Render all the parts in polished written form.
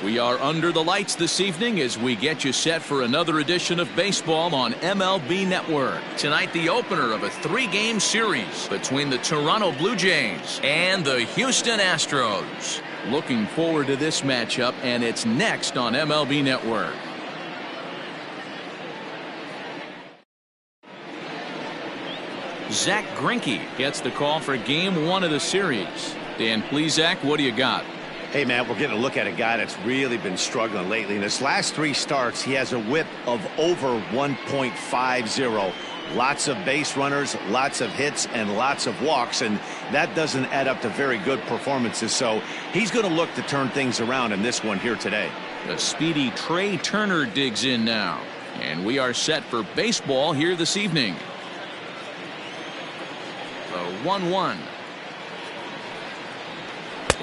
We are under the lights this evening as we get you set for another edition of baseball on MLB Network. Tonight, the opener of a 3-game series between the Toronto Blue Jays and the Houston Astros. Looking forward to this matchup, and it's next on MLB Network. Zack Greinke gets the call for Game 1 of the series. Dan Plesac, what do you got? Hey, man, we're getting a look at a guy that's really been struggling lately. In his last 3 starts, he has a whip of over 1.50. Lots of base runners, lots of hits, and lots of walks, and that doesn't add up to very good performances. So he's going to look to turn things around in this one here today. The speedy Trey Turner digs in now, and we are set for baseball here this evening. The 1-1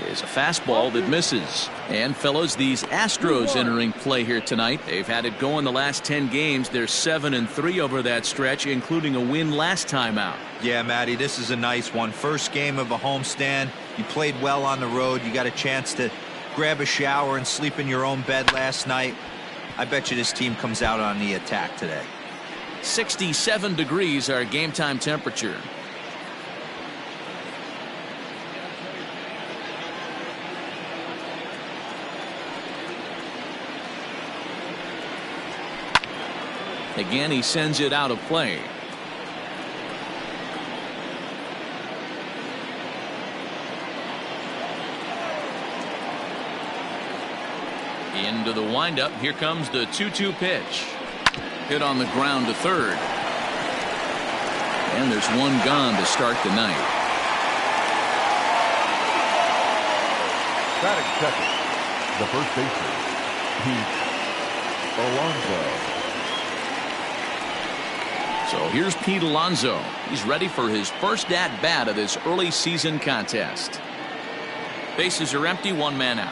is a fastball that misses. And fellows, these Astros entering play here tonight. They've had it going the last 10 games. They're 7-3 over that stretch, including a win last time out. Yeah, Matty, this is a nice one. First game of a homestand. You played well on the road. You got a chance to grab a shower and sleep in your own bed last night. I bet you this team comes out on the attack today. 67 degrees our game time temperature. Again, he sends it out of play. Into the windup. Here comes the 2-2 pitch. Hit on the ground to third. And there's one gone to start the night. Batting second, the first baseman, Pete Alonso. So here's Pete Alonso. He's ready for his first at-bat of this early season contest. Bases are empty, 1 man out.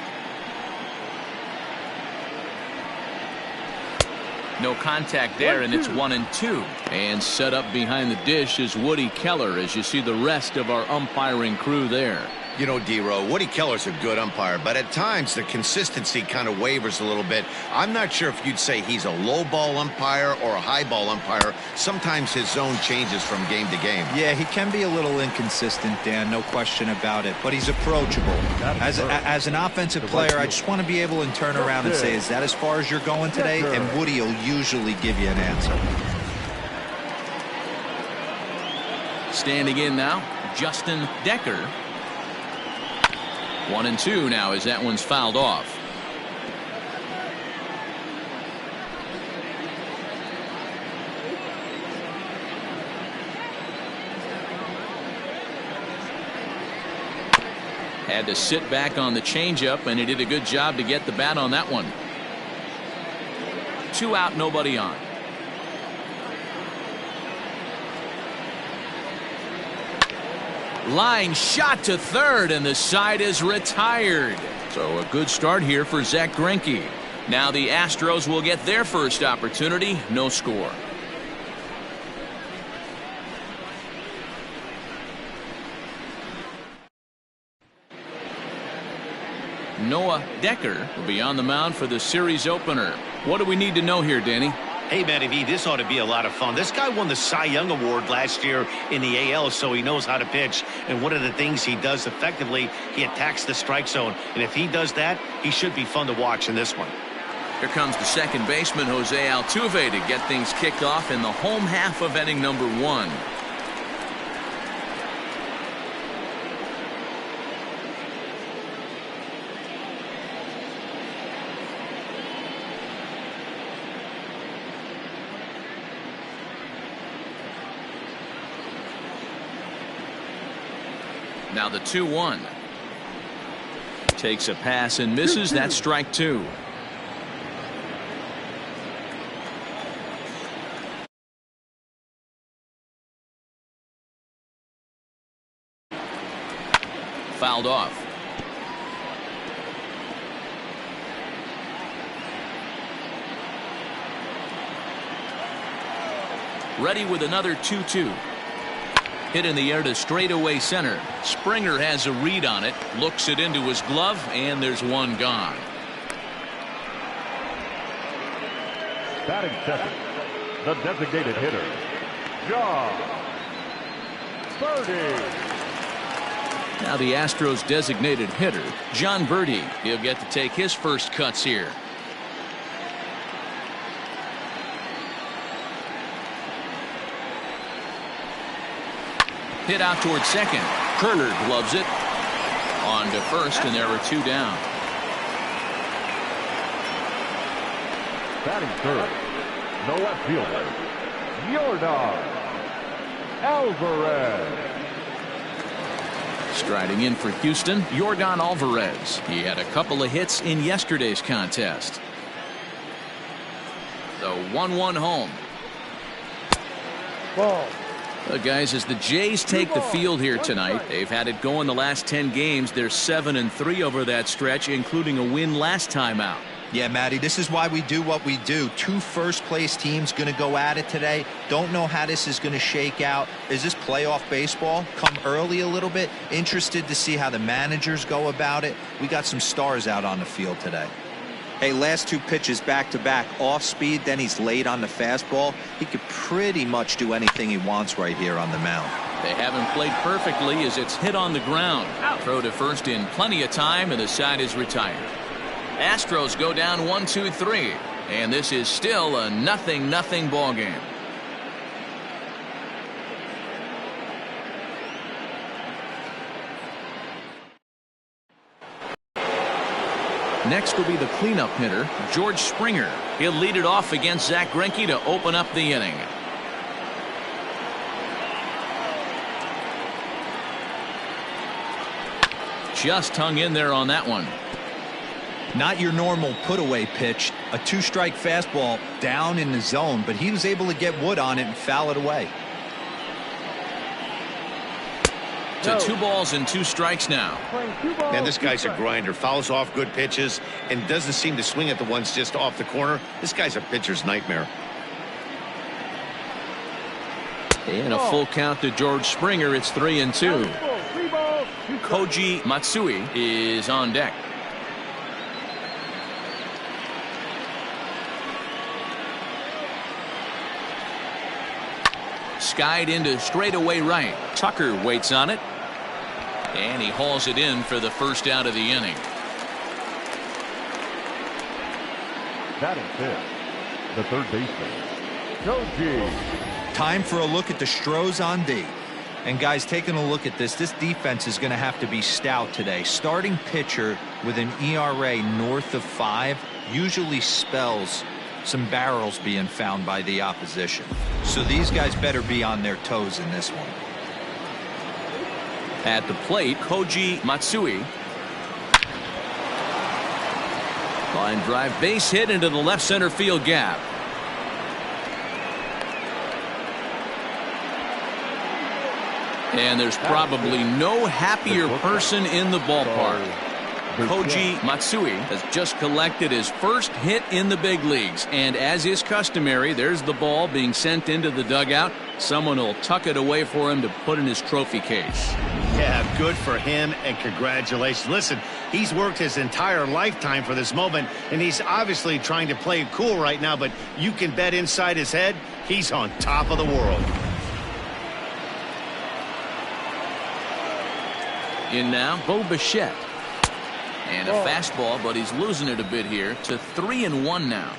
No contact there, and it's 1-2. And set up behind the dish is Woody Keller as you see the rest of our umpiring crew there. You know, D-Row, Woody Keller's a good umpire, but at times the consistency kind of wavers a little bit. I'm not sure if you'd say he's a low ball umpire or a high ball umpire. Sometimes his zone changes from game to game. Yeah, he can be a little inconsistent, Dan, no question about it, but he's approachable. As an offensive player, I just want to be able to turn around and say, is that as far as you're going today? And Woody will usually give you an answer. Standing in now, Justin Decker. 1-2 now as that one's fouled off. Had to sit back on the changeup, and he did a good job to get the bat on that one. 2 out, nobody on. Line shot to third, and the side is retired. So a good start here for Zack Greinke. Now the Astros will get their first opportunity. No score. Noah Decker will be on the mound for the series opener. What do we need to know here, Danny? Hey, Matty V, this ought to be a lot of fun. This guy won the Cy Young Award last year in the AL, so he knows how to pitch. And one of the things he does effectively, he attacks the strike zone. And if he does that, he should be fun to watch in this one. Here comes the second baseman, Jose Altuve, to get things kicked off in the home half of inning number 1. Now the 2-1. Takes a pass and misses. That's strike 2. Fouled off. Ready with another 2-2. Hit in the air to straightaway center. Springer has a read on it, looks it into his glove, and there's one gone. Batting second, the designated hitter, Jon Berti. Now the Astros designated hitter, Jon Berti. He'll get to take his first cuts here. Hit out towards second. Kerner gloves it. On to first, and there are 2 down. Batting third, the left fielder, Yordan Alvarez. Striding in for Houston, Yordan Alvarez. He had a couple of hits in yesterday's contest. The 1-1 home. Ball. Guys, as the Jays take the field here tonight, they've had it going the last 10 games. They're 7-3 over that stretch, including a win last time out. Yeah, Matty, this is why we do what we do. 2 first-place teams going to go at it today. Don't know how this is going to shake out. Is this playoff baseball? Come early a little bit. Interested to see how the managers go about it. We got some stars out on the field today. Hey, last 2 pitches back-to-back off speed, then he's late on the fastball. He could pretty much do anything he wants right here on the mound. They haven't played perfectly as it's hit on the ground. Throw to first in plenty of time, and the side is retired. Astros go down 1-2-3, and this is still a 0-0 ball game. Next will be the cleanup hitter, George Springer. He'll lead it off against Zack Greinke to open up the inning. Just hung in there on that one. Not your normal put-away pitch. A 2-strike fastball down in the zone, but he was able to get wood on it and foul it away. To 2 balls and 2 strikes now. Man, this guy's a grinder. Fouls off good pitches and doesn't seem to swing at the ones just off the corner. This guy's a pitcher's nightmare. And a full count to George Springer. It's 3-2. Koji Matsui is on deck. Skied into straightaway right. Tucker waits on it. And he hauls it in for the first out of the inning. Batting fifth, the third baseman, Koji. Time for a look at the Stros on D. And guys, taking a look at this defense is going to have to be stout today. Starting pitcher with an ERA north of 5 usually spells some barrels being found by the opposition. So these guys better be on their toes in this one. At the plate, Koji Matsui. Line drive, base hit into the left center field gap. And there's probably no happier person in the ballpark. Koji Matsui has just collected his first hit in the big leagues, and as is customary, there's the ball being sent into the dugout. Someone will tuck it away for him to put in his trophy case. Yeah, good for him, and congratulations. Listen, he's worked his entire lifetime for this moment, and he's obviously trying to play it cool right now, but you can bet inside his head, he's on top of the world. In now, Bo Bichette. And a fastball, but he's losing it a bit here to 3-1 now.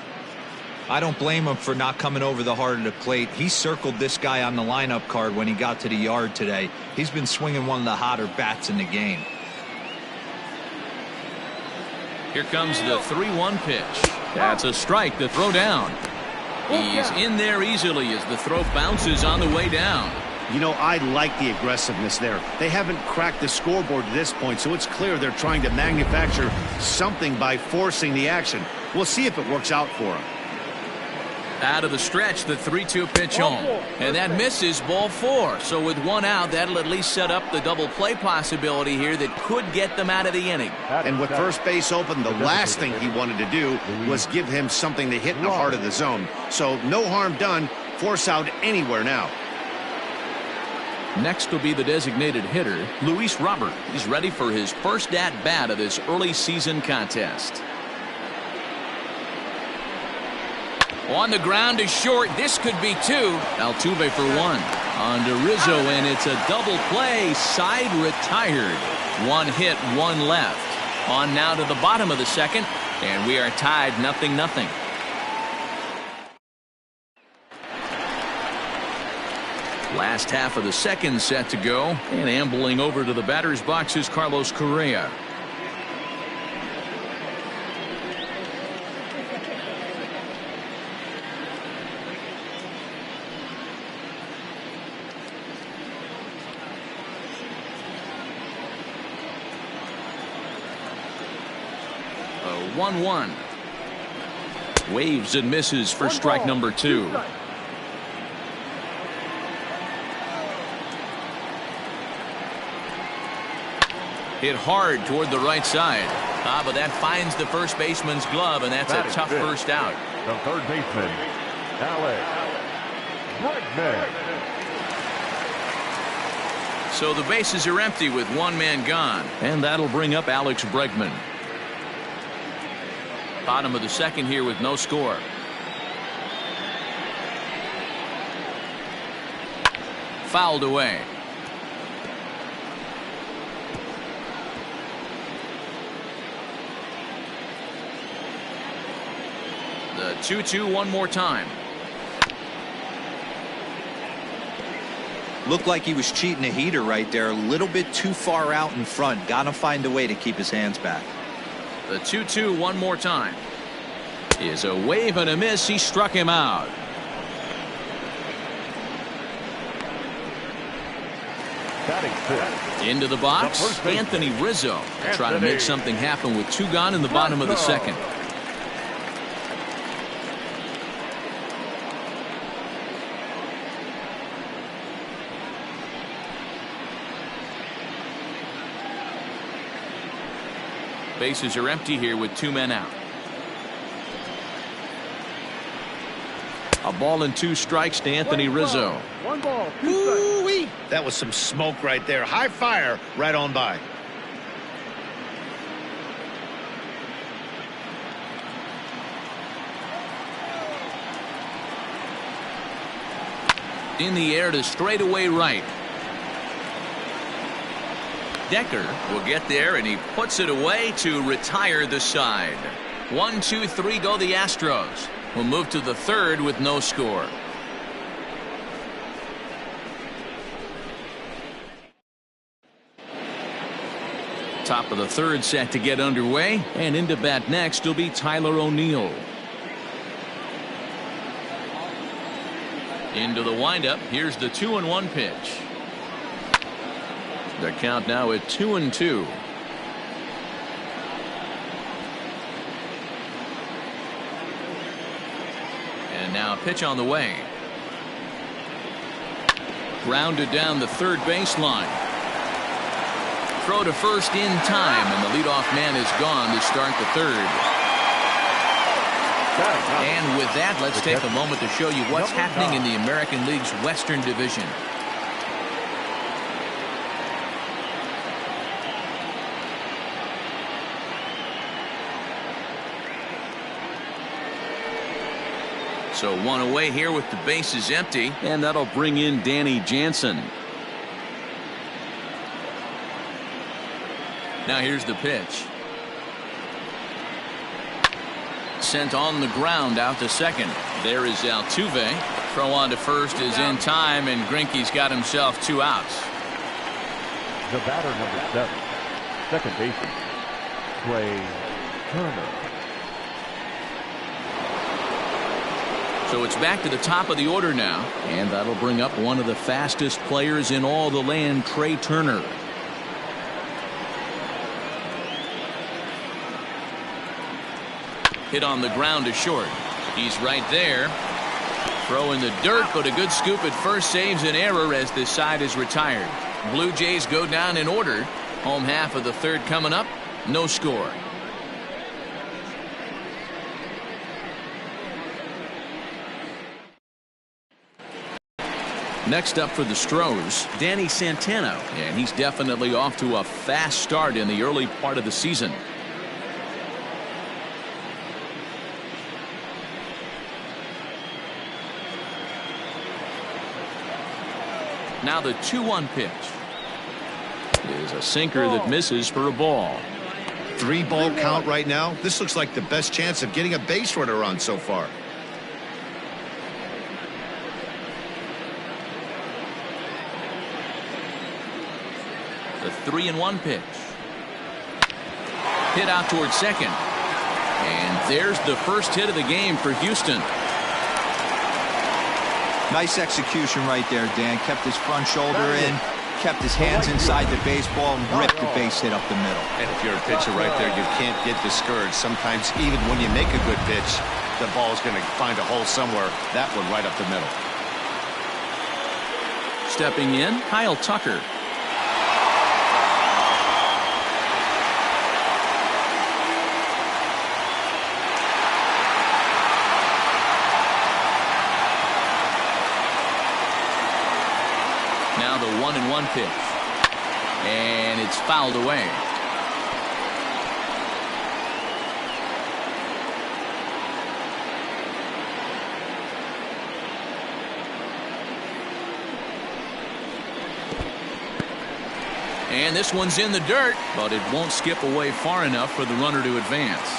I don't blame him for not coming over the heart of the plate. He circled this guy on the lineup card when he got to the yard today. He's been swinging one of the hotter bats in the game. Here comes the 3-1 pitch. That's a strike to throw down. He's in there easily as the throw bounces on the way down. You know, I like the aggressiveness there. They haven't cracked the scoreboard to this point, so it's clear they're trying to manufacture something by forcing the action. We'll see if it works out for them. Out of the stretch, the 3-2 pitch home. And that misses, ball 4. So with 1 out, that'll at least set up the double play possibility here that could get them out of the inning. And with first base open, the last thing he wanted to do was give him something to hit in the heart of the zone. So no harm done. Force out anywhere now. Next will be the designated hitter, Luis Robert. He's ready for his first at-bat of this early season contest. On the ground is short. This could be two. Altuve for one. On to Rizzo, and it's a double play. Side retired. One hit, one left. On now to the bottom of the second, and we are tied 0-0. Last half of the second set to go, and ambling over to the batter's box is Carlos Correa. A 1-1. Waves and misses for strike number 2. Hit hard toward the right side. But that finds the first baseman's glove, and that's a tough first out. The third baseman, Alex Bregman. So the bases are empty with one man gone, and that'll bring up Alex Bregman. Bottom of the second here with no score. Fouled away. The 2-2 one more time. Looked like he was cheating a heater right there. A little bit too far out in front. Gotta find a way to keep his hands back. The 2-2 one more time. Is a wave and a miss. He struck him out. Into the box, Anthony Rizzo. Try to make something happen with two gone in the bottom of the second. Bases are empty here with two men out. A ball and two strikes to Anthony Rizzo. One ball, two strikes. That was some smoke right there. High fire right on by. In the air to straightaway right. Decker will get there, and he puts it away to retire the side. 1, 2, 3 go the Astros. We'll move to the third with no score. Top of the third set to get underway, and into bat next will be Tyler O'Neill. Into the windup. Here's the 2-1 pitch. The count now at 2-2. And now a pitch on the way. Grounded down the third baseline. Throw to first in time, and the leadoff man is gone to start the third. And with that, let's take a moment to show you what's happening in the American League's Western Division. So one away here with the bases empty, and that'll bring in Danny Jansen. Now here's the pitch. Sent on the ground out to second. There is Altuve. Throw on to first is in time, and Greinke's got himself two outs. The batter number 7, second baseman, Trea Turner. So it's back to the top of the order now, and that'll bring up one of the fastest players in all the land, Trea Turner. Hit on the ground to short. He's right there. Throw in the dirt, but a good scoop at first saves an error as this side is retired. Blue Jays go down in order. Home half of the third coming up. No score. Next up for the Stros, Danny Santana, and he's definitely off to a fast start in the early part of the season. Now the 2-1 pitch is a sinker that misses for a ball. 3-ball count right now. This looks like the best chance of getting a base runner on so far. The 3-1 pitch. Hit out towards second. And there's the first hit of the game for Houston. Nice execution right there, Dan. Kept his front shoulder in, kept his hands inside the baseball, and ripped the base hit up the middle. And if you're a pitcher right there, you can't get discouraged. Sometimes even when you make a good pitch, the ball's going to find a hole somewhere. That one right up the middle. Stepping in, Kyle Tucker. Now the 1-1 pitch. And it's fouled away. And this one's in the dirt, but it won't skip away far enough for the runner to advance.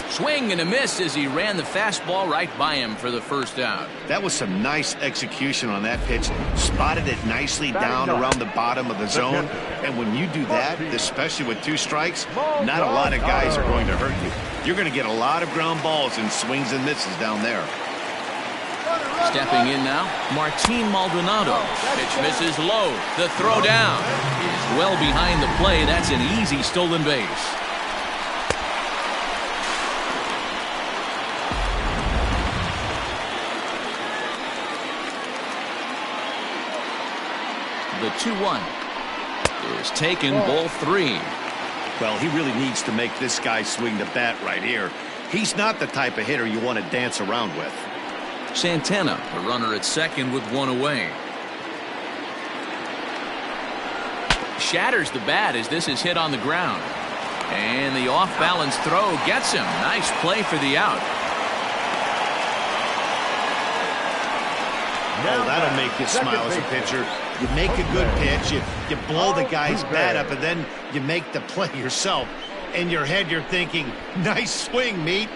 Swing and a miss as he ran the fastball right by him for the first out. That was some nice execution on that pitch. Spotted it nicely down around the bottom of the zone. And when you do that, especially with 2 strikes, not a lot of guys are going to hurt you. You're going to get a lot of ground balls and swings and misses down there. Stepping in now, Martin Maldonado. Pitch misses low. The throw down is well behind the play. That's an easy stolen base. The 2-1 is taken, ball 3. Well, he really needs to make this guy swing the bat right here. He's not the type of hitter you want to dance around with. Santana, a runner at second with 1 away. Shatters the bat as this is hit on the ground. And the off-balance throw gets him. Nice play for the out. Oh, that'll make you smile as a pitcher. You make a good pitch, you blow the guy's bat up, and then you make the play yourself. In your head, you're thinking, nice swing, meat.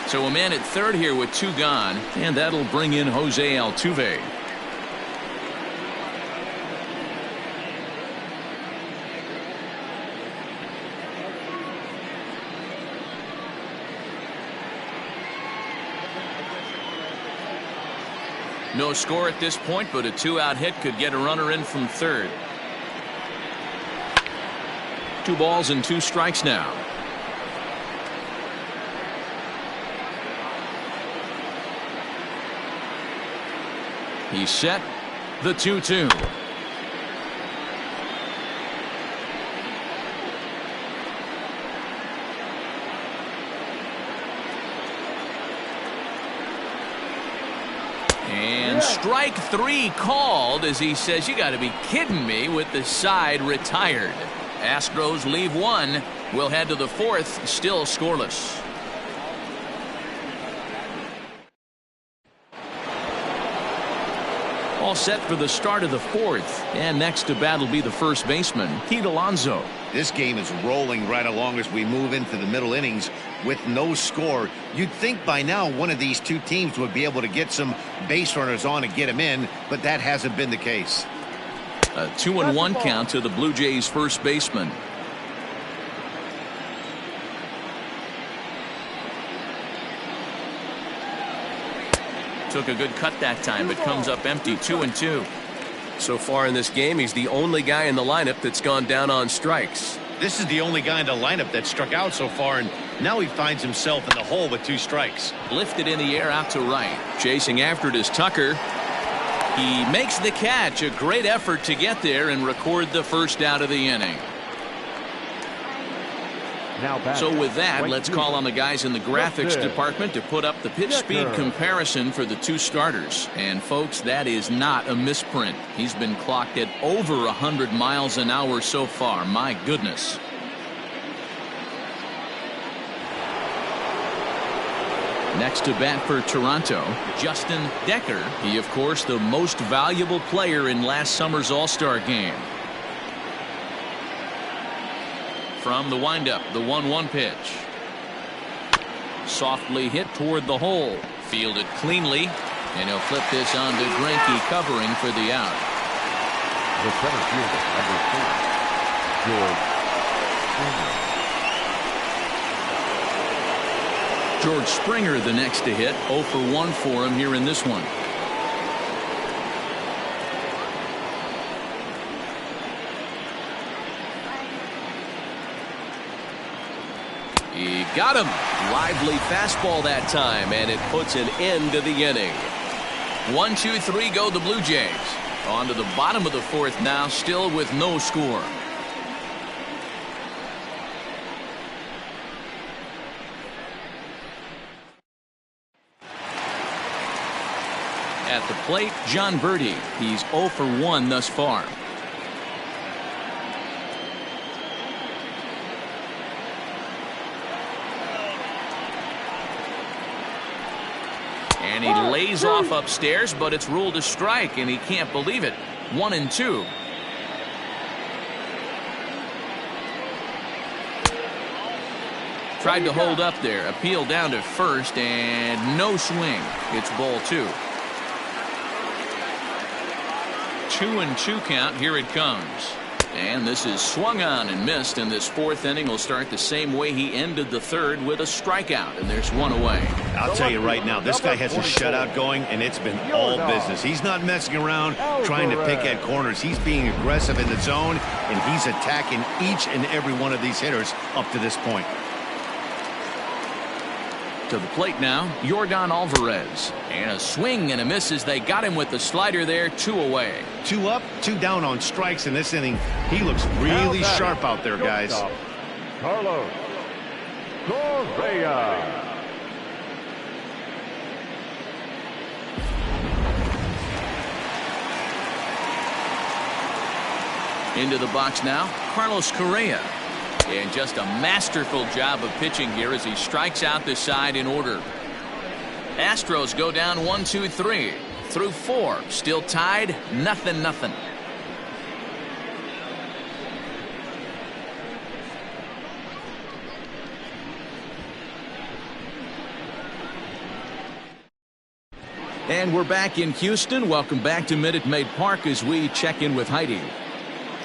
So a man at third here with 2 gone, and that'll bring in Jose Altuve. No score at this point, but a 2-out hit could get a runner in from third. 2 balls and 2 strikes now. He's set. The 2-2. And strike 3 called as he says, you got to be kidding me, with the side retired. Astros leave 1. We'll head to the 4th, still scoreless. All set for the start of the 4th. And next to bat will be the first baseman, Pete Alonso. This game is rolling right along as we move into the middle innings with no score. You'd think by now one of these 2 teams would be able to get some base runners on and get them in, but that hasn't been the case. A 2-1 count to the Blue Jays first baseman. Took a good cut that time, but comes up empty. 2-2. So far in this game, he's the only guy in the lineup that's gone down on strikes. This is the only guy in the lineup that struck out so far, and now he finds himself in the hole with 2 strikes. Lifted in the air out to right. Chasing after it is Tucker. He makes the catch. A great effort to get there and record the first out of the inning. So with that, let's call on the guys in the graphics department to put up the pitch speed comparison for the two starters. And folks, that is not a misprint. He's been clocked at over 100 miles an hour so far. My goodness. Next to bat for Toronto, Justin Decker. He, of course, the most valuable player in last summer's All-Star game. From the windup, the 1-1 pitch. Softly hit toward the hole. Fielded cleanly. And he'll flip this on to Greinke, covering for the out. The center fielder, number 4, George Springer. George Springer the next to hit. 0 for 1 for him here in this one. He got him. Lively fastball that time, and it puts an end to the inning. 1-2-3 go the Blue Jays. On to the bottom of the fourth now, still with no score. At the plate, John Birdie. He's 0 for 1 thus far. And he lays off upstairs, but it's ruled a strike, and he can't believe it. 1-2. Tried to hold up there. Appeal down to first, and no swing. It's ball 2. 2-2 count. Here it comes. And this is swung on and missed, and this fourth inning will start the same way he ended the third, with a strikeout, and there's one away. I'll tell you right now, this guy has a shutout going, and it's been all business. He's not messing around trying to pick at corners. He's being aggressive in the zone, and he's attacking each and every one of these hitters up to this point. To the plate now, Yordan Alvarez. And a swing and a miss as they got him with the slider there. 2 away. 2 up, 2 down on strikes in this inning. He looks really sharp out there, guys. Carlos Correa. Into the box now, Carlos Correa. And just a masterful job of pitching here as he strikes out the side in order. Astros go down 1-2-3 through 4. Still tied, 0-0. And we're back in Houston. Welcome back to Minute Maid Park as we check in with Heidi.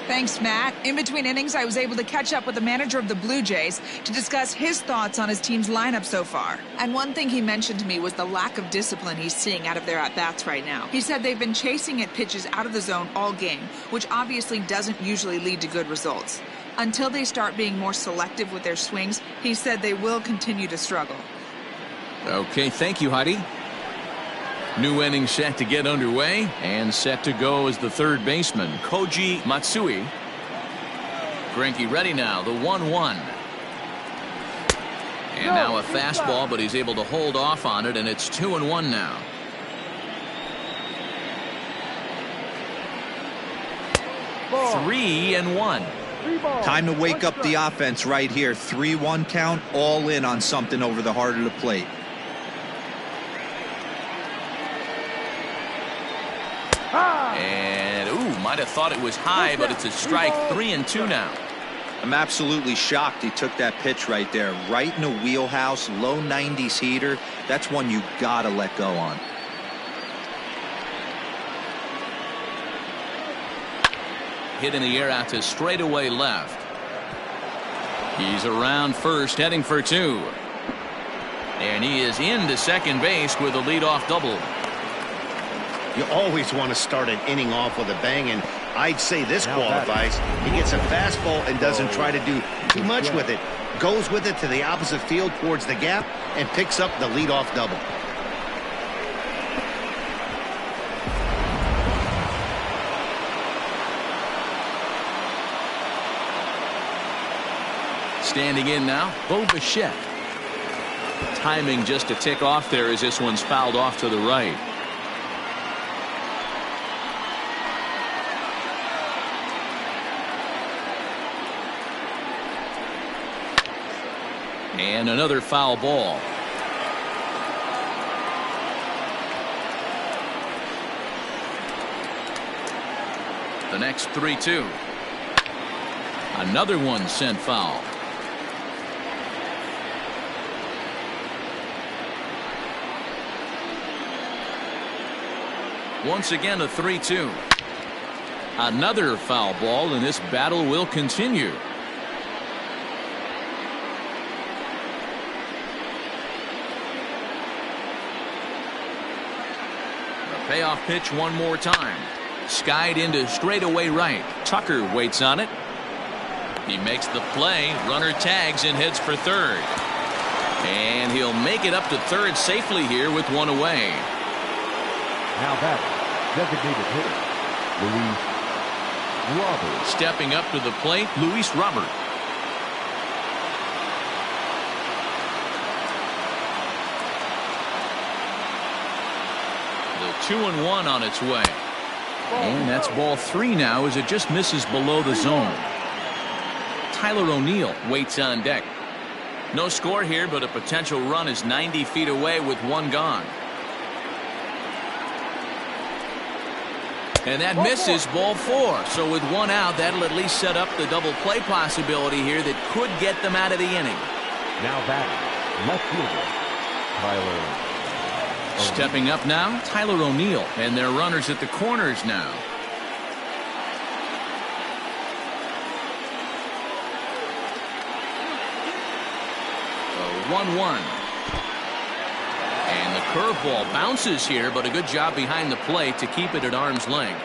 Thanks, Matt. In between innings, I was able to catch up with the manager of the Blue Jays to discuss his thoughts on his team's lineup so far. And one thing he mentioned to me was the lack of discipline he's seeing out of their at-bats right now. He said they've been chasing at pitches out of the zone all game, which obviously doesn't usually lead to good results. Until they start being more selective with their swings, he said they will continue to struggle. Okay, thank you, Heidi. New inning set to get underway, and set to go is the third baseman, Koji Matsui. Greinke ready now, the 1-1. And now a fastball, but he's able to hold off on it, and it's 2-1 now. Ball. 3-1. Time to wake up the offense right here. 3-1 count, all in on something over the heart of the plate. And, might have thought it was high, but it's a strike. 3-2 now. I'm absolutely shocked he took that pitch right there. Right in the wheelhouse, low 90s heater. That's one you gotta let go on. Hit in the air out to straightaway left. He's around first, heading for 2. And he is into second base with a leadoff double. You always want to start an inning off with a bang, and I'd say this qualifies. He gets a fastball and doesn't try to do too much with it. Goes with it to the opposite field towards the gap and picks up the leadoff double. Standing in now, Bo Bichette. Timing just a tick off there as this one's fouled off to the right. And another foul ball. The next 3-2. Another one sent foul. Once again a 3-2. Another foul ball, and this battle will continue. The payoff pitch one more time. Skied into straightaway right. Tucker waits on it. He makes the play. Runner tags and heads for third. And he'll make it up to third safely here with one away. Now that designated hitter, Luis Robert. Stepping up to the plate, Luis Robert. The 2-1 on its way. And that's ball 3 now as it just misses below the zone. Tyler O'Neill waits on deck. No score here, but a potential run is 90 feet away with one gone. And that misses ball 4. So with one out, that'll at least set up the double play possibility here that could get them out of the inning. Now back, left fielder, Tyler. Stepping up now, Tyler O'Neill, and their runners at the corners now. The 1-1. And the curveball bounces here, but a good job behind the plate to keep it at arm's length.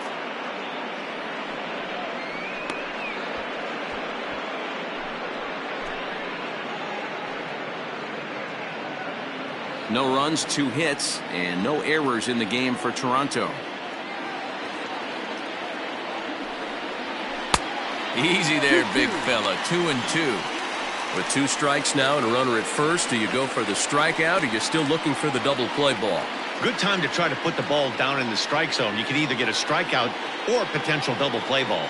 No runs, 2 hits, and no errors in the game for Toronto. Easy there, big fella. 2-2. With 2 strikes now and a runner at first, do you go for the strikeout or you're still looking for the double play ball? Good time to try to put the ball down in the strike zone. You can either get a strikeout or a potential double play ball.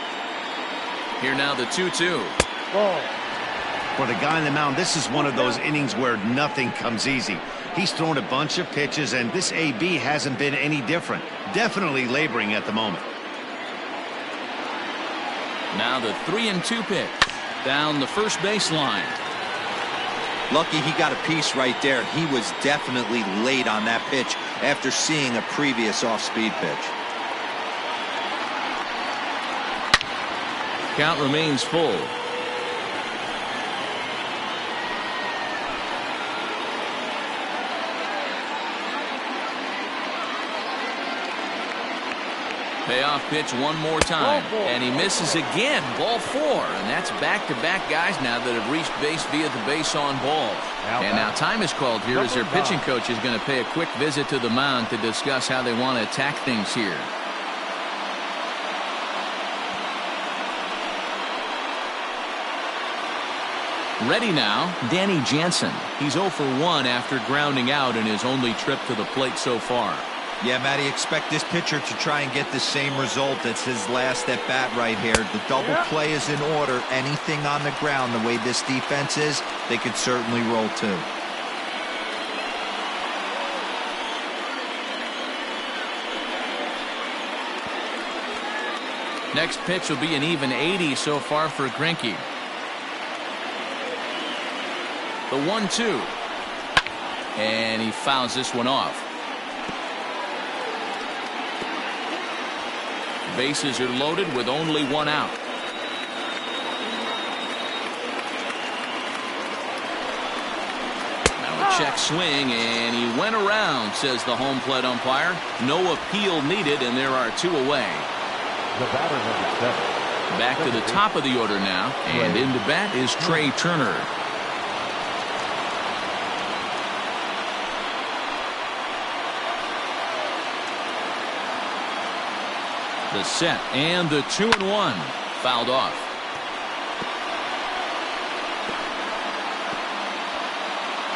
Here now the 2-2. For the guy on the mound, this is one of those innings where nothing comes easy. He's thrown a bunch of pitches, and this AB hasn't been any different. Definitely laboring at the moment. Now the 3-2 pitch. Down the first baseline. Lucky he got a piece right there. He was definitely late on that pitch after seeing a previous off-speed pitch. Count remains full. Payoff pitch one more time, and he misses again. Ball 4, and that's back-to-back guys now that have reached base via the base on balls. And now time is called here as their pitching coach is going to pay a quick visit to the mound to discuss how they want to attack things here. Ready now, Danny Jansen. He's 0 for 1 after grounding out in his only trip to the plate so far. Yeah, Matty, expect this pitcher to try and get the same result as his last at bat right here. The double play is in order. Anything on the ground, the way this defense is, they could certainly roll too. Next pitch will be an even 80 so far for Greinke. The 1-2. And he fouls this one off. Bases are loaded with only one out. Now a check swing, and he went around, says the home plate umpire. No appeal needed, and there are 2 away. The batter, number 7. Back to the top of the order now, and into bat is Trey Turner. The set and the 2-1 fouled off.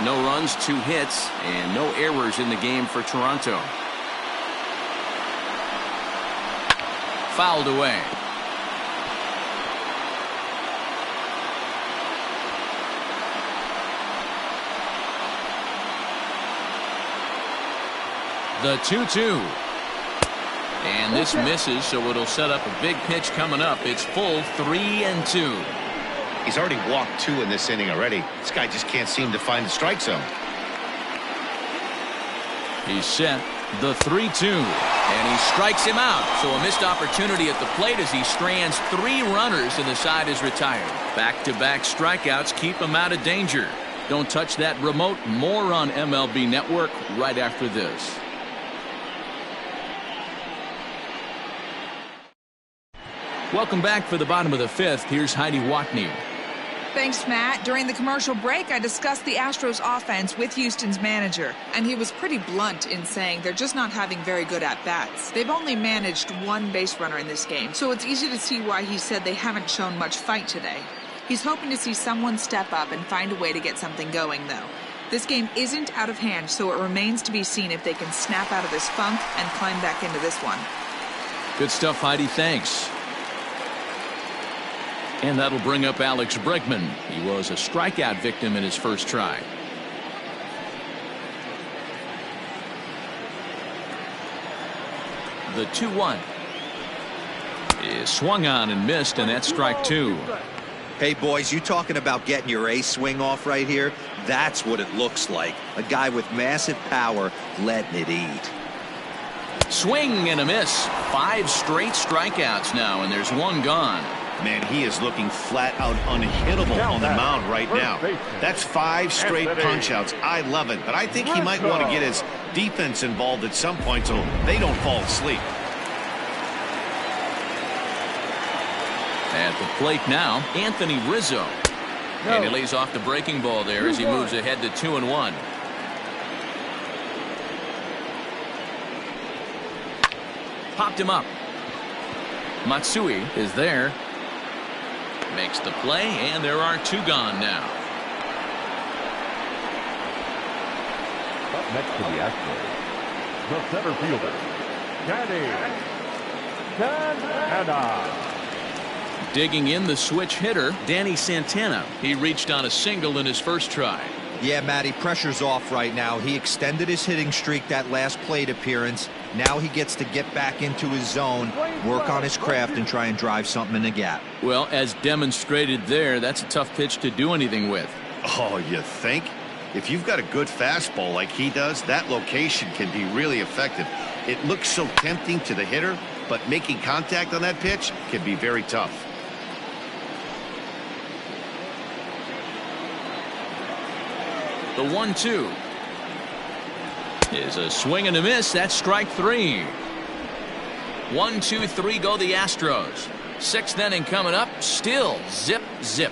No runs, 2 hits, and no errors in the game for Toronto. Fouled away. The 2-2. And this misses, so it'll set up a big pitch coming up. It's full 3-2. He's already walked 2 in this inning already. This guy just can't seem to find the strike zone. He's set. The 3-2. And he strikes him out. So a missed opportunity at the plate as he strands 3 runners and the side is retired. Back-to-back strikeouts keep him out of danger. Don't touch that remote. More on MLB Network right after this. Welcome back for the bottom of the 5th. Here's Heidi Watney. Thanks, Matt. During the commercial break, I discussed the Astros offense with Houston's manager, and he was pretty blunt in saying they're just not having very good at-bats. They've only managed 1 base runner in this game, so it's easy to see why he said they haven't shown much fight today. He's hoping to see someone step up and find a way to get something going, though. This game isn't out of hand, so it remains to be seen if they can snap out of this funk and climb back into this one. Good stuff, Heidi. Thanks. And that'll bring up Alex Bregman. He was a strikeout victim in his first try. The 2-1 is swung on and missed, and that's strike 2. Hey, boys, you talking about getting your ace swing off right here? That's what it looks like. A guy with massive power letting it eat. Swing and a miss. 5 straight strikeouts now, and there's 1 gone. Man, he is looking flat out unhittable on the mound right now. That's 5 straight punch-outs. I love it, but I think he might want to get his defense involved at some point so they don't fall asleep. At the plate now, Anthony Rizzo. And he lays off the breaking ball there as he moves ahead to 2-1. Popped him up. Matsui is there. Makes the play, and there are 2 gone now. Up next to the Astros, the center fielder, Danny Santana. Digging in the switch hitter, Danny Santana. He reached on a single in his first try. Yeah, Matty, pressure's off right now. He extended his hitting streak that last plate appearance. Now he gets to get back into his zone, work on his craft, and try and drive something in the gap. Well, as demonstrated there, that's a tough pitch to do anything with. Oh, you think? If you've got a good fastball like he does, that location can be really effective. It looks so tempting to the hitter, but making contact on that pitch can be very tough. The 1-2 is a swing and a miss. That's strike 3. 1, 2, 3 go the Astros. 6th inning coming up. Still zip, zip.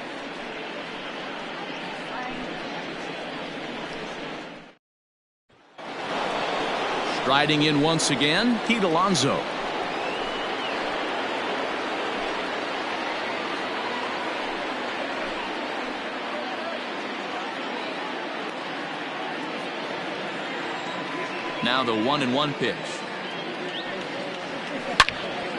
Striding in once again, Pete Alonso. Now the 1-1 pitch.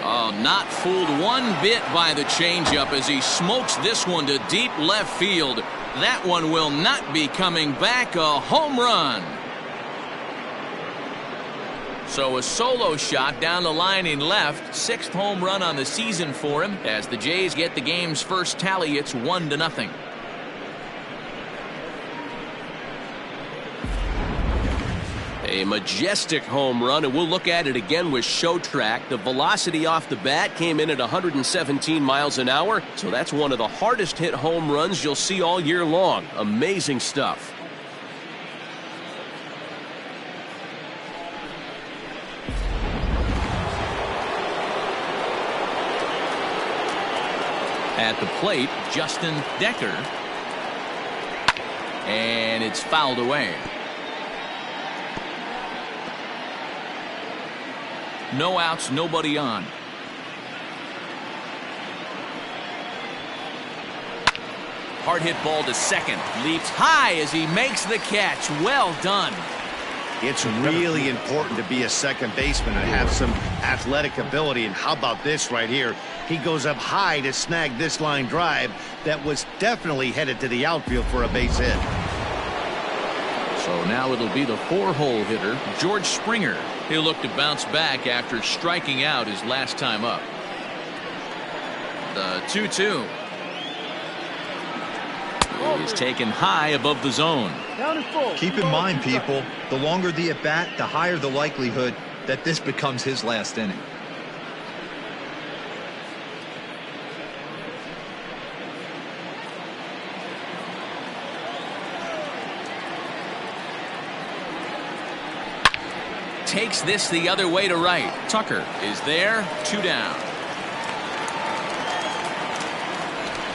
Oh, not fooled one bit by the changeup as he smokes this one to deep left field. That one will not be coming back. A home run. So a solo shot down the line in left. 6th home run on the season for him. As the Jays get the game's first tally, it's 1-0. A majestic home run, and we'll look at it again with Show Track. The velocity off the bat came in at 117 miles an hour, so that's one of the hardest hit home runs you'll see all year long. Amazing stuff. At the plate, Justin Decker. And it's fouled away. No outs, nobody on. Hard hit ball to second. Leaps high as he makes the catch. Well done. It's really important to be a second baseman and have some athletic ability. And how about this right here? He goes up high to snag this line drive that was definitely headed to the outfield for a base hit. So now it'll be the 4-hole hitter, George Springer. He'll look to bounce back after striking out his last time up. The 2-2. He's taken high above the zone. Keep in mind, people, the longer the at-bat, the higher the likelihood that this becomes his last inning. Takes this the other way to right. Tucker is there. 2 down.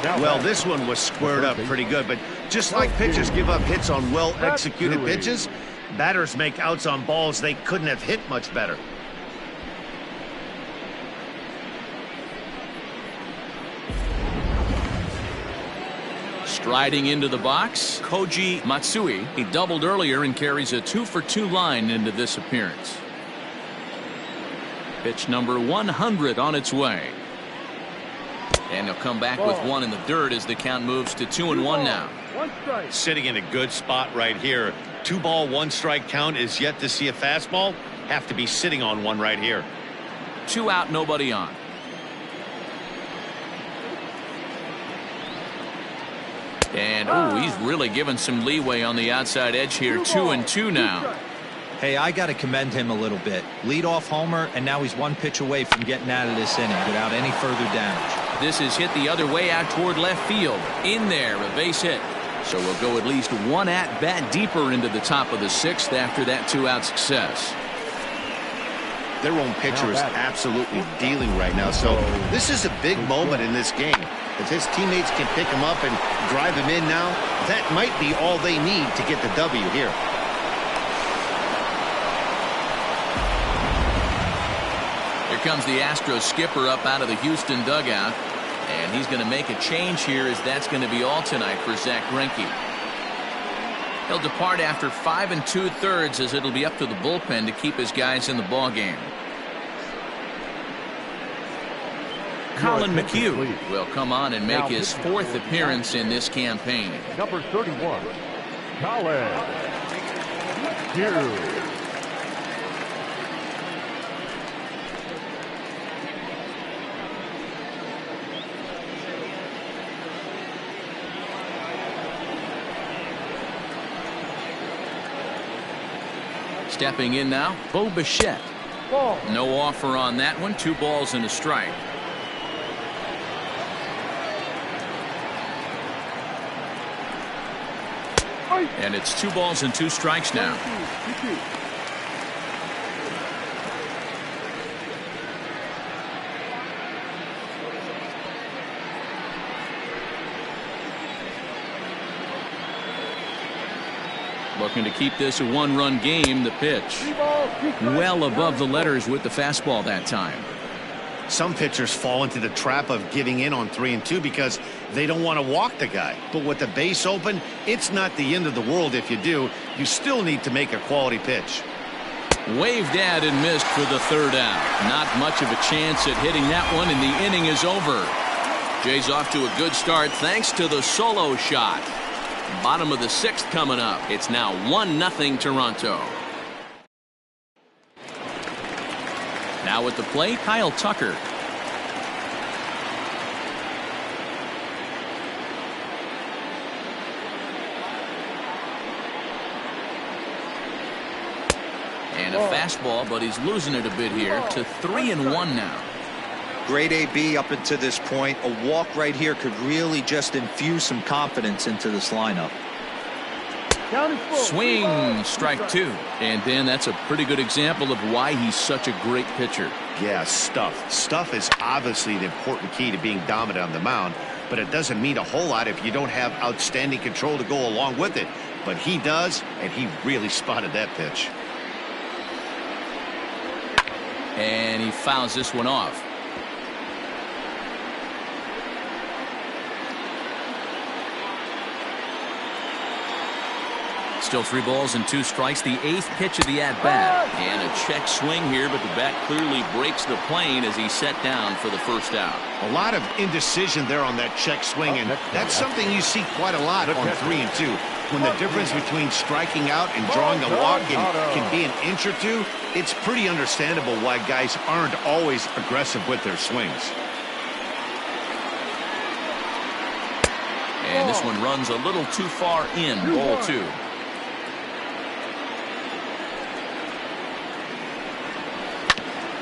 Well, this one was squared up pretty good, but just like pitchers give up hits on well-executed pitches, batters make outs on balls they couldn't have hit much better. Striding into the box, Koji Matsui. He doubled earlier and carries a 2-for-2 line into this appearance. Pitch number 100 on its way. And he'll come back with one in the dirt as the count moves to 2-1 now. Sitting in a good spot right here. 2-ball, 1-strike count is yet to see a fastball. Have to be sitting on one right here. 2 out, nobody on. And he's really given some leeway on the outside edge here. 2-2 now. Hey, I got to commend him a little bit. Leadoff homer, and now he's 1 pitch away from getting out of this inning without any further damage. This is hit the other way out toward left field. In there, a base hit. So we'll go at least 1 at-bat deeper into the top of the 6th after that 2-out success. Their own pitcher is absolutely dealing right now, so this is a big moment in this game. If his teammates can pick him up and drive him in now, that might be all they need to get the W here. Here comes the Astros skipper up out of the Houston dugout, and he's going to make a change here, as that's going to be all tonight for Zach Greinke. He'll depart after 5 2/3, as it'll be up to the bullpen to keep his guys in the ball game. Colin McHugh will come on and make his 4th appearance in this campaign. Number 31, Colin McHugh. Stepping in now, Bo Bichette. No offer on that one. 2 balls and a strike. And it's 2 balls and 2 strikes now. Looking to keep this a 1-run game. The pitch well above the letters with the fastball that time. Some pitchers fall into the trap of giving in on 3 and 2 because they don't want to walk the guy. But with the base open, it's not the end of the world if you do. You still need to make a quality pitch. Waved at and missed for the 3rd out. Not much of a chance at hitting that one, and the inning is over. Jay's off to a good start thanks to the solo shot. Bottom of the 6th coming up. It's now 1-0 Toronto. Now at the plate, Kyle Tucker. And a fastball, but he's losing it a bit here to 3-1 now. Great AB up until this point. A walk right here could really just infuse some confidence into this lineup. Swing, strike 2. And Dan, that's a pretty good example of why he's such a great pitcher. Yeah, stuff is obviously the important key to being dominant on the mound, but it doesn't mean a whole lot if you don't have outstanding control to go along with it. But he does, and he really spotted that pitch. And he fouls this one off. Still 3 balls and 2 strikes. The 8th pitch of the at-bat. And a check swing here, but the bat clearly breaks the plane as he's set down for the first out. A lot of indecision there on that check swing, and that's something you see quite a lot on 3 and 2. When the difference between striking out and drawing a walk can be an inch or two, it's pretty understandable why guys aren't always aggressive with their swings. And this one runs a little too far in. Ball 2.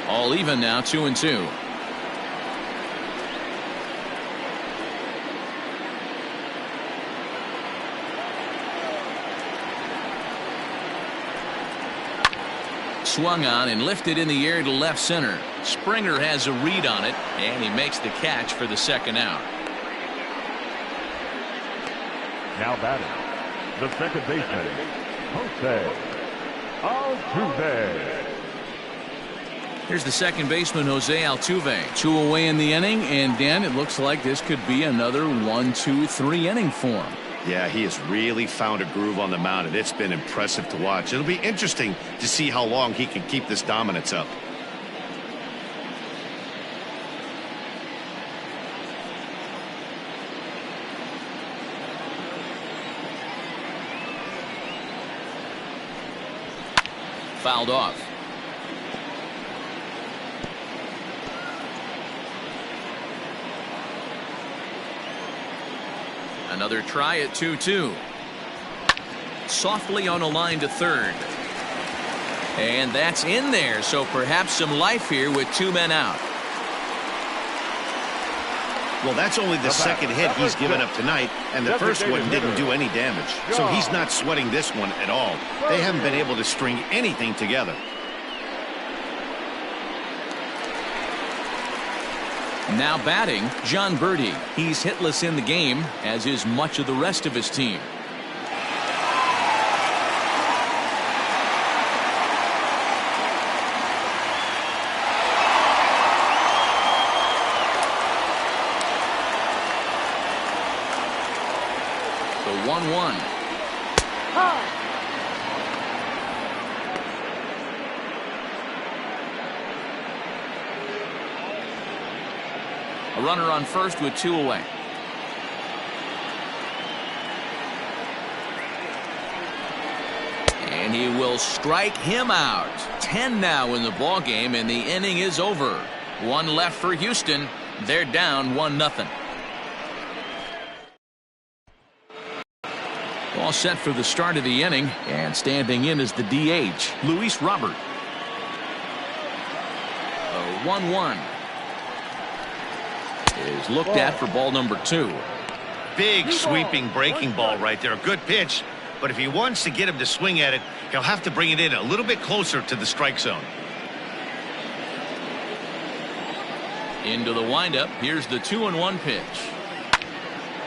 All even now, 2 and 2. Swung on and lifted in the air to left center. Springer has a read on it, and he makes the catch for the second out. Now batting, the second baseman, Jose Altuve. Here's the second baseman, Jose Altuve. 2 away in the inning, and Dan, it looks like this could be another 1-2-3 inning for him. Yeah, he has really found a groove on the mound, and it's been impressive to watch. It'll be interesting to see how long he can keep this dominance up. Fouled off. Another try at 2-2. Softly on a line to third. And that's in there, so perhaps some life here with 2 men out. Well, that's only the second hit he's given up tonight, and the first one didn't do any damage. So he's not sweating this one at all. They haven't been able to string anything together. Now batting, John Birdie. He's hitless in the game, as is much of the rest of his team. The 1-1. A runner on first with 2 away. And he will strike him out. 10 now in the ball game, and the inning is over. 1 left for Houston. They're down 1-0. All set for the start of the inning, and standing in is the DH, Luis Robert. A 1-1. Is looked at for ball number 2. Big sweeping breaking ball right there. A good pitch, but if he wants to get him to swing at it, he'll have to bring it in a little bit closer to the strike zone. Into the windup. Here's the 2-1 pitch.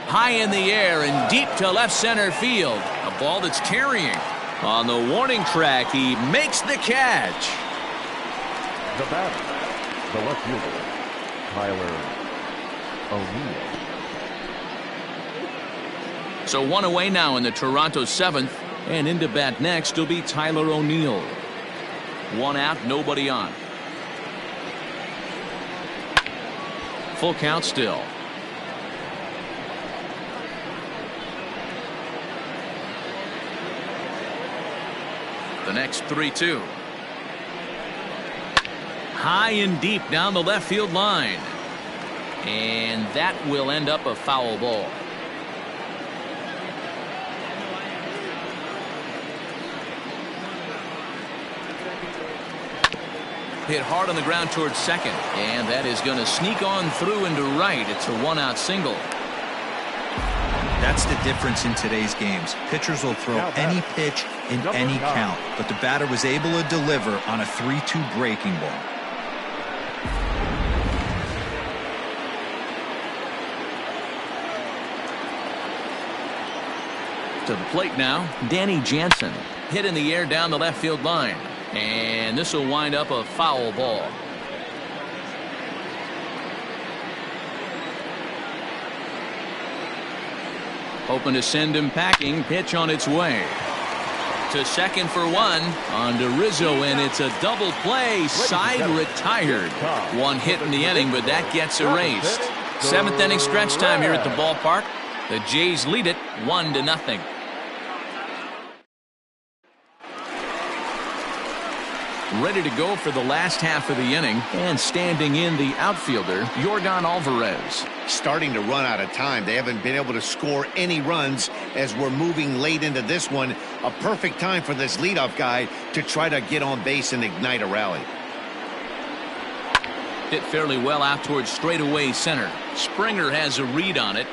High in the air and deep to left center field. A ball that's carrying. On the warning track, he makes the catch. The batter, the left fielder, Tyler O'Neill. So 1 away now in the Toronto 7th, and into bat next will be Tyler O'Neill. 1 out, nobody on. Full count still. The next 3-2. High and deep down the left field line. And that will end up a foul ball. Hit hard on the ground towards second. And that is going to sneak on through into right. It's a 1-out single. That's the difference in today's games. Pitchers will throw any pitch in any count, but the batter was able to deliver on a 3-2 breaking ball. To the plate now, Danny Jansen. Hit in the air down the left field line. And this will wind up a foul ball. Hoping to send him packing. Pitch on its way. to second for one. On to Rizzo, and it's a double play. Side retired. One hit in the inning, but that gets erased. 7th inning stretch time here at the ballpark. The Jays lead it 1-0. Ready to go for the last half of the inning, and standing in the outfielder, Yordan Alvarez. Starting to run out of time. They haven't been able to score any runs as we're moving late into this one. A perfect time for this leadoff guy to try to get on base and ignite a rally. Hit fairly well out towards straightaway center. Springer has a read on it.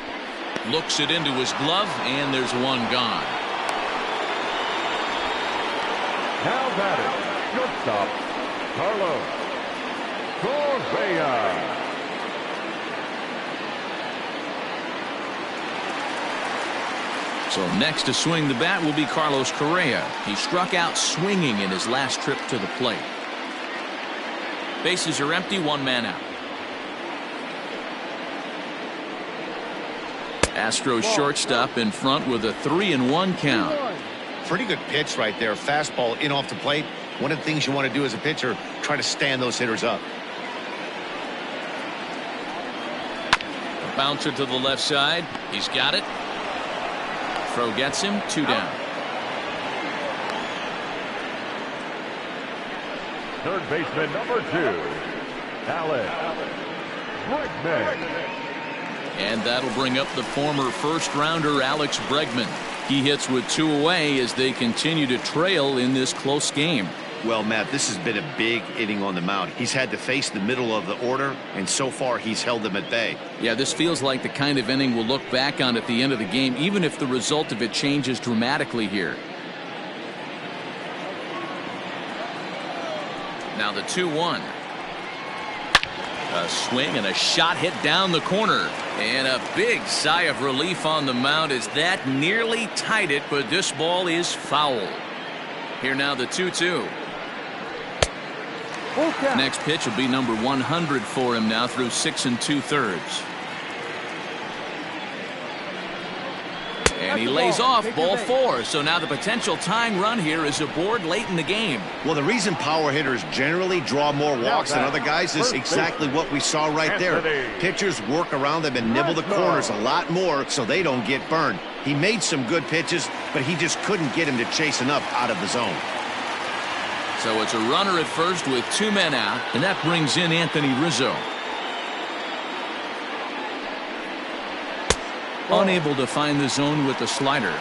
Looks it into his glove, and there's one gone. Now batting, shortstop, Carlos Correa. So next to swing the bat will be Carlos Correa. He struck out swinging in his last trip to the plate. Bases are empty, one man out. Astros shortstop in front with a 3-1 count. Pretty good pitch right there. Fastball in off the plate. One of the things you want to do as a pitcher, try to stand those hitters up. A bouncer to the left side. He's got it. Throw gets him, 2 down. Third baseman number 2, Alex Bregman. And that'll bring up the former first-rounder Alex Bregman. He hits with 2 away as they continue to trail in this close game. Well, Matt, this has been a big inning on the mound. He's had to face the middle of the order, and so far he's held them at bay. Yeah, this feels like the kind of inning we'll look back on at the end of the game, even if the result of it changes dramatically here. Now the 2-1. A swing and a shot hit down the corner. And a big sigh of relief on the mound as that nearly tied it, but this ball is foul. Here now the 2-2. Next pitch will be number 100 for him now through 6 2/3. And he lays off, ball 4. So now the potential tying run here is aboard late in the game. Well, the reason power hitters generally draw more walks than other guys is exactly what we saw right there. Pitchers work around them and nibble the corners a lot more so they don't get burned. He made some good pitches, but he just couldn't get him to chase enough out of the zone. So it's a runner at first with 2 men out, and that brings in Anthony Rizzo. Unable to find the zone with the slider.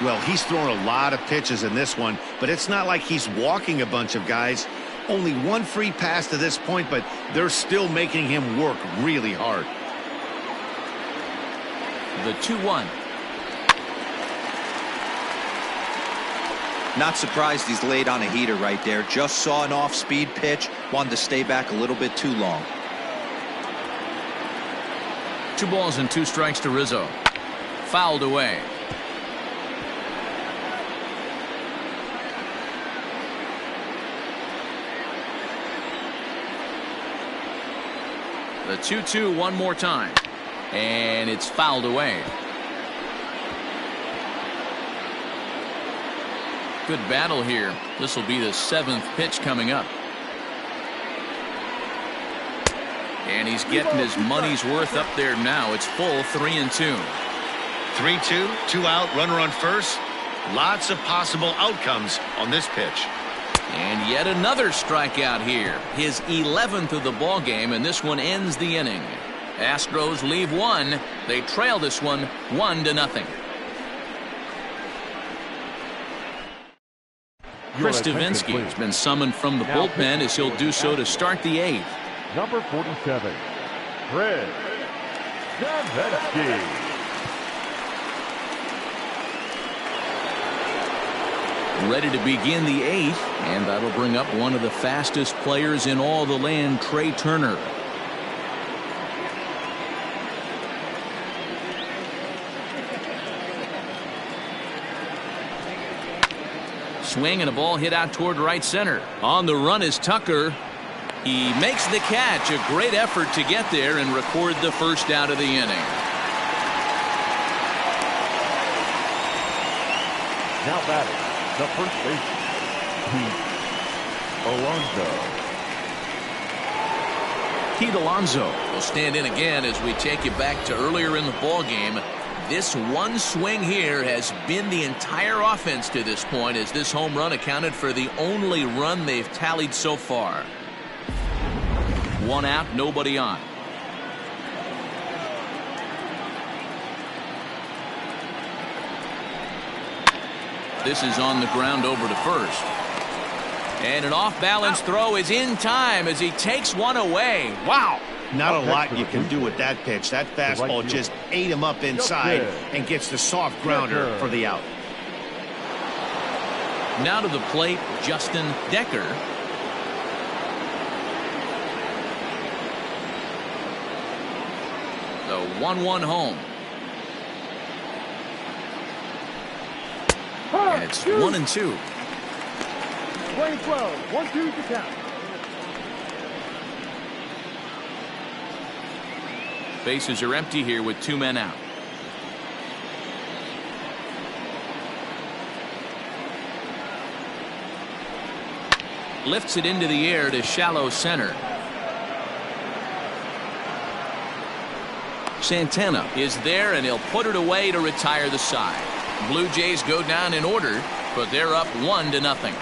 Well, he's thrown a lot of pitches in this one, but it's not like he's walking a bunch of guys. Only 1 free pass to this point, but they're still making him work really hard. The 2-1. Not surprised he's laid on a heater right there. Just saw an off-speed pitch. Wanted to stay back a little bit too long. 2 balls and 2 strikes to Rizzo. Fouled away. The 2-2 one more time. And it's fouled away. Good battle here. This will be the 7th pitch coming up. And he's getting his money's worth up there now. It's full 3-2. 3-2, 2 out, runner on first. Lots of possible outcomes on this pitch. And yet another strikeout here. His 11th of the ball game, and this one ends the inning. Astros leave 1. They trail this one 1-0. Chris Devenski has been summoned from the bullpen as he'll do so to start the 8th. Number 47, Chris Devenski. Ready to begin the 8th, and that'll bring up one of the fastest players in all the land, Trey Turner. Swing and a ball hit out toward right center. On the run is Tucker. He makes the catch. A great effort to get there and record the first out of the inning. Now batting, The first baseman, Pete Alonso. Pete Alonso will stand in again as we take you back to earlier in the ball game. This one swing here has been the entire offense to this point, as this home run accounted for the only run they've tallied so far. One out, nobody on. This is on the ground over to first. And an off-balance throw is in time as he takes one away. Wow. Not a lot you can do with that pitch. That fastball just ate him up inside and gets the soft grounder for the out. Now to the plate, Justin Decker. The 1-1 home. It's 1-2. Swing 12, 1-2 to count. Bases are empty here with 2 men out. Lifts it into the air to shallow center. Santana is there, and he'll put it away to retire the side. Blue Jays go down in order, but they're up 1-0.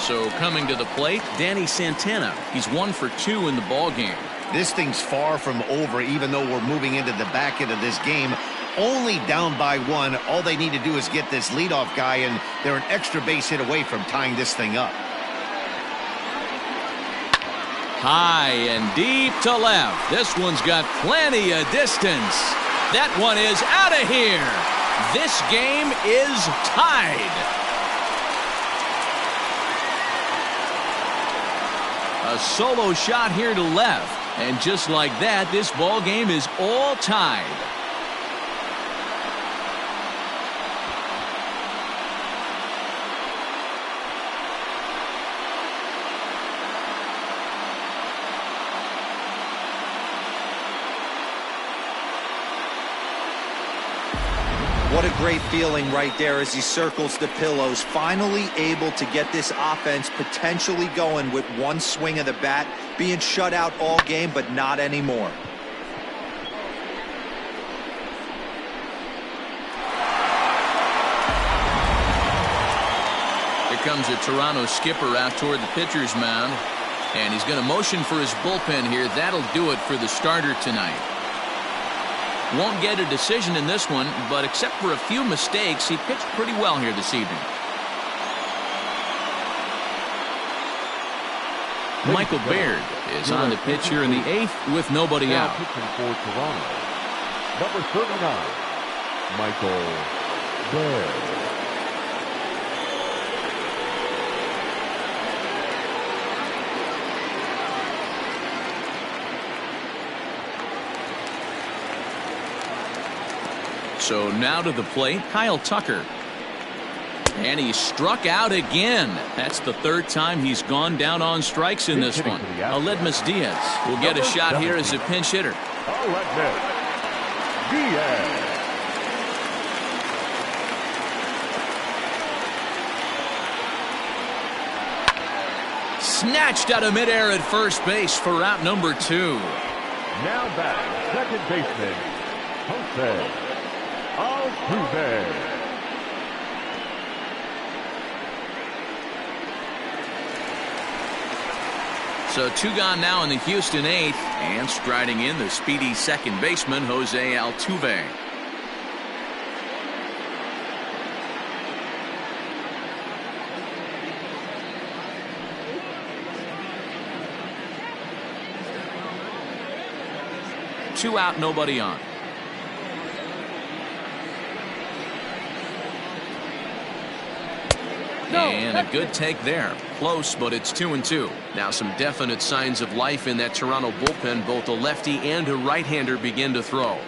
So coming to the plate, Danny Santana. He's 1 for 2 in the ball game. This thing's far from over, even though we're moving into the back end of this game. Only down by 1. All they need to do is get this leadoff guy, and they're an extra base hit away from tying this thing up. High and deep to left. This one's got plenty of distance. That one is out of here. This game is tied. A solo shot here to left. And just like that, this ball game is all tied. What a great feeling right there as he circles the pillows, finally able to get this offense potentially going with one swing of the bat, being shut out all game, but not anymore. Here comes a Toronto skipper out toward the pitcher's mound, and he's going to motion for his bullpen here. That'll do it for the starter tonight. Won't get a decision in this one, but except for a few mistakes, he pitched pretty well here this evening. Michael Baird is on the pitch here in the 8th with nobody out. Pitching for Toronto, number 39, Michael Baird. So now to the plate, Kyle Tucker. And he struck out again. That's the 3rd time he's gone down on strikes in this one. Aledmys Diaz will get a shot here as a pinch hitter. Aledmys Diaz. Snatched out of midair at first base for out number 2. Now back, second baseman, Jose Altuve. So 2 gone now in the Houston 8th, and striding in the speedy second baseman, Jose Altuve. Two out, nobody on. And a good take there. Close, but it's 2-2. Now some definite signs of life in that Toronto bullpen. Both a lefty and a right-hander begin to throw.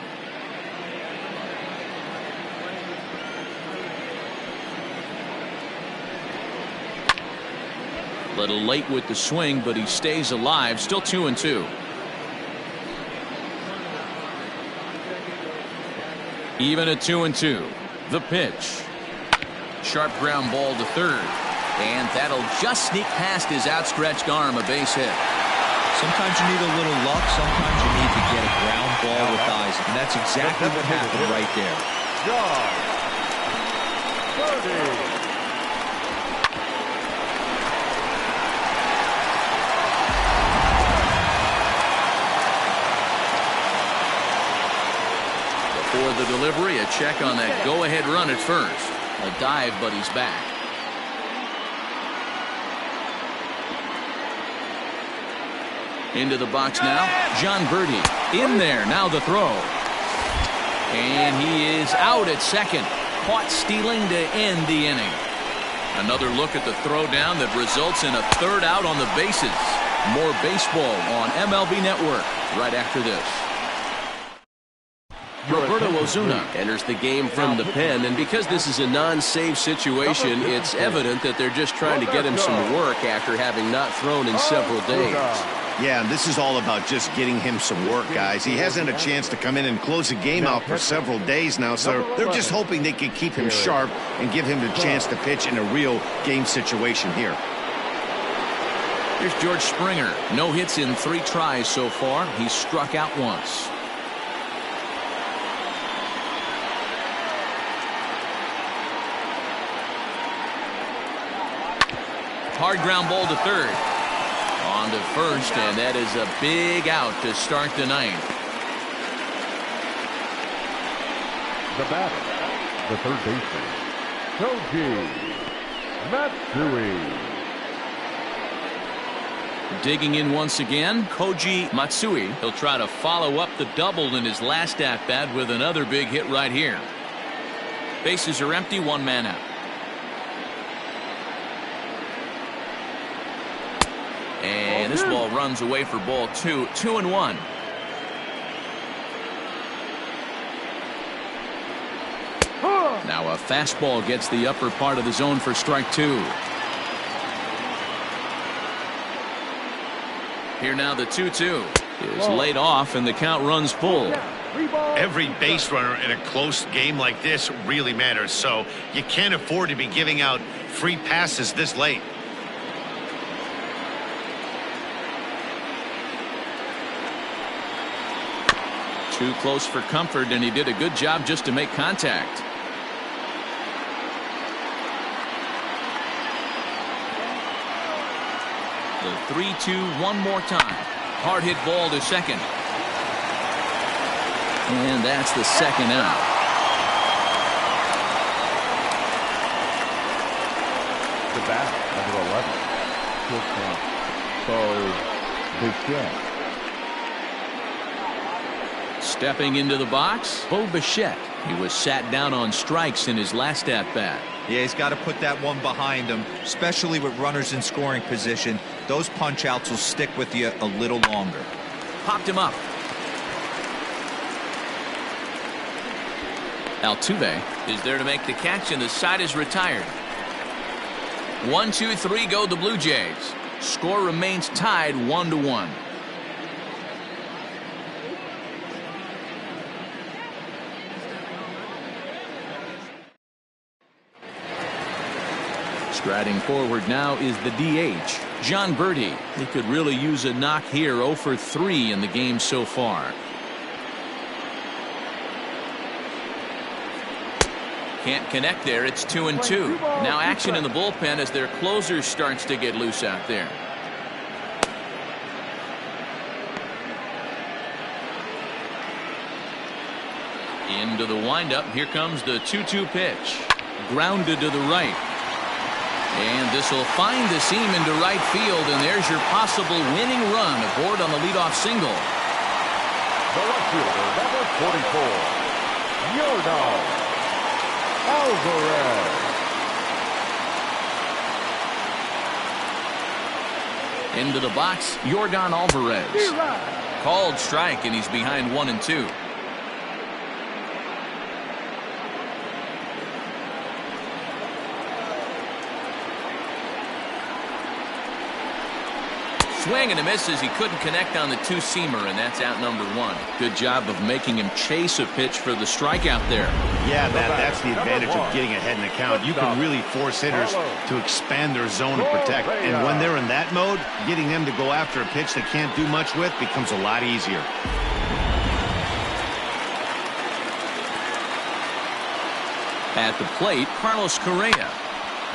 Little late with the swing, but he stays alive. Still 2-2. Even at 2-2. The pitch. Sharp ground ball to third. And that'll just sneak past his outstretched arm, a base hit. Sometimes you need a little luck. Sometimes you need to get a ground ball with eyes. And that's exactly what happened right there. John Birdie. For the delivery, a check on that go-ahead run at first. A dive, but he's back. Into the box now. Jon Berti in there. Now the throw. And he is out at second. Caught stealing to end the inning. Another look at the throwdown that results in a third out on the bases. More baseball on MLB Network right after this. Roberto Osuna enters the game from the pen, and because this is a non-save situation, it's evident that they're just trying to get him some work after having not thrown in several days. Yeah, and this is all about just getting him some work, guys. He hasn't had a chance to come in and close the game out for several days now, so they're just hoping they can keep him sharp and give him the chance to pitch in a real game situation here. Here's George Springer. No hits in 3 tries so far. He's struck out once. Hard ground ball to third. On to first, and that is a big out to start the ninth. The batter, the third baseman, Koji Matsui. Digging in once again, Koji Matsui. He'll try to follow up the double in his last at-bat with another big hit right here. Bases are empty, 1 man out. And this ball runs away for ball 2. 2-1. Now a fastball gets the upper part of the zone for strike 2. Here now the 2-2 is laid off and the count runs full. Every base runner in a close game like this really matters, so you can't afford to be giving out free passes this late. Too close for comfort, and he did a good job just to make contact. The 3-2 one more time. Hard hit ball to second. And that's the second out. The batter, number 11, shortstop, Bo Bichette. Stepping into the box, Bo Bichette. He was sat down on strikes in his last at-bat. Yeah, he's got to put that one behind him, especially with runners in scoring position. Those punch-outs will stick with you a little longer. Popped him up. Altuve is there to make the catch, and the side is retired. 1-2-3 go the Blue Jays. Score remains tied 1-1. Striding forward now is the DH, Jon Berti. He could really use a knock here. 0 for 3 in the game so far. Can't connect there. It's 2-2. Now action in the bullpen as their closer starts to get loose out there. Into the windup. Here comes the 2-2 pitch. Grounded to the right. And this will find the seam into right field, and there's your possible winning run aboard on the leadoff single. The left fielder, number 44, Yordan Alvarez. Into the box, Yordan Alvarez. Called strike, and he's behind 1-2. Swing and a miss as he couldn't connect on the two-seamer, and that's out number one. Good job of making him chase a pitch for the strikeout there. Yeah, Matt, that's the advantage of getting ahead in the count. You can really force hitters to expand their zone and protect. And when they're in that mode, getting them to go after a pitch they can't do much with becomes a lot easier. At the plate, Carlos Correa.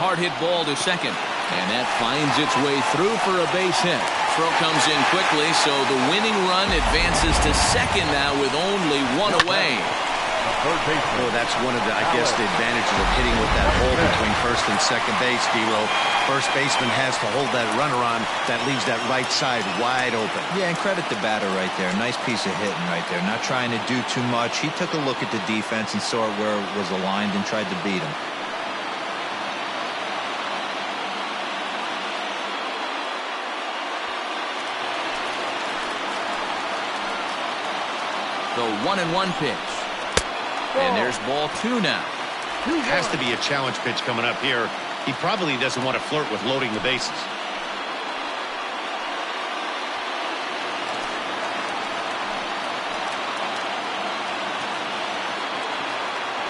Hard hit ball to second. And that finds its way through for a base hit. Throw comes in quickly, so the winning run advances to second now with only one away. Oh, that's one of the, I guess, the advantages of hitting with that hole between first and second base, D-Row. First baseman has to hold that runner on. That leaves that right side wide open. Yeah, and credit the batter right there. Nice piece of hitting right there. Not trying to do too much. He took a look at the defense and saw where it was aligned and tried to beat him. The 1-1 pitch. And there's ball two now. Has to be a challenge pitch coming up here. He probably doesn't want to flirt with loading the bases.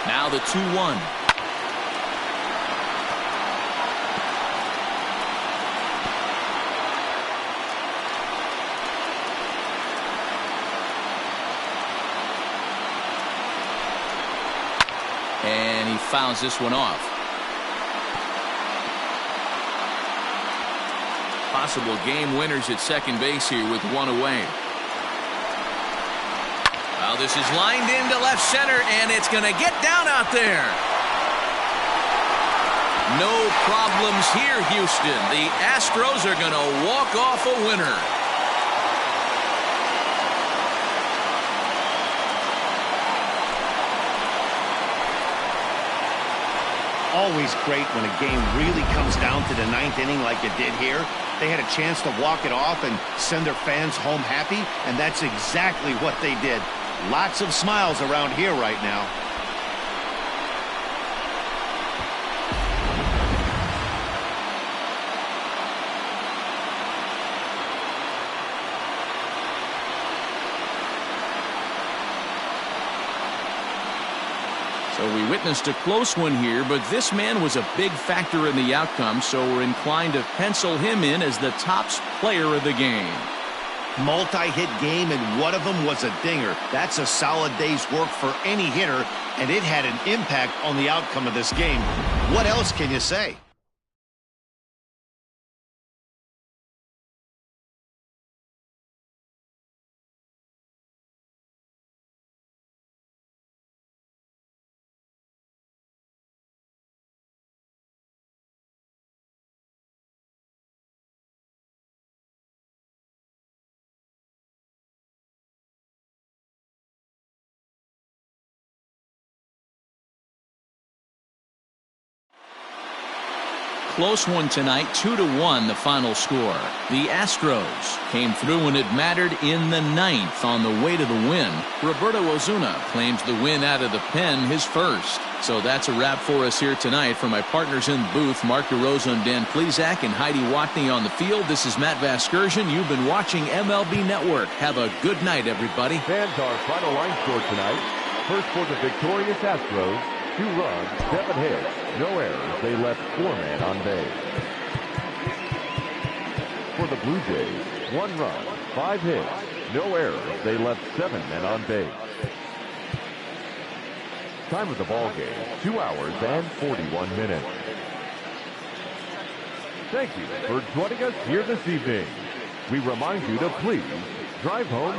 Now the 2-1. And he fouls this one off. Possible game winners at second base here with one away. Well, this is lined into left center, and it's going to get down out there. No problems here, Houston. The Astros are going to walk off a winner. Always great when a game really comes down to the ninth inning like it did here. They had a chance to walk it off and send their fans home happy, and that's exactly what they did. Lots of smiles around here right now. So we witnessed a close one here, but this man was a big factor in the outcome, so we're inclined to pencil him in as the top player of the game. Multi-hit game, and one of them was a dinger. That's a solid day's work for any hitter, and it had an impact on the outcome of this game. What else can you say? Close one tonight, 2-1 the final score. The Astros came through when it mattered in the ninth on the way to the win. Roberto Osuna claims the win out of the pen, his first. So that's a wrap for us here tonight. For my partners in the booth, Mark DeRosa and Dan Plesac and Heidi Watney on the field, this is Matt Vasgersian. You've been watching MLB Network. Have a good night, everybody. Fans, our final line score tonight. First for the victorious Astros, 2 runs, 7 hits, no errors. They left 4 men on base. For the Blue Jays, 1 run, 5 hits, no errors. They left 7 men on base. Time of the ball game, 2 hours and 41 minutes. Thank you for joining us here this evening. We remind you to please drive home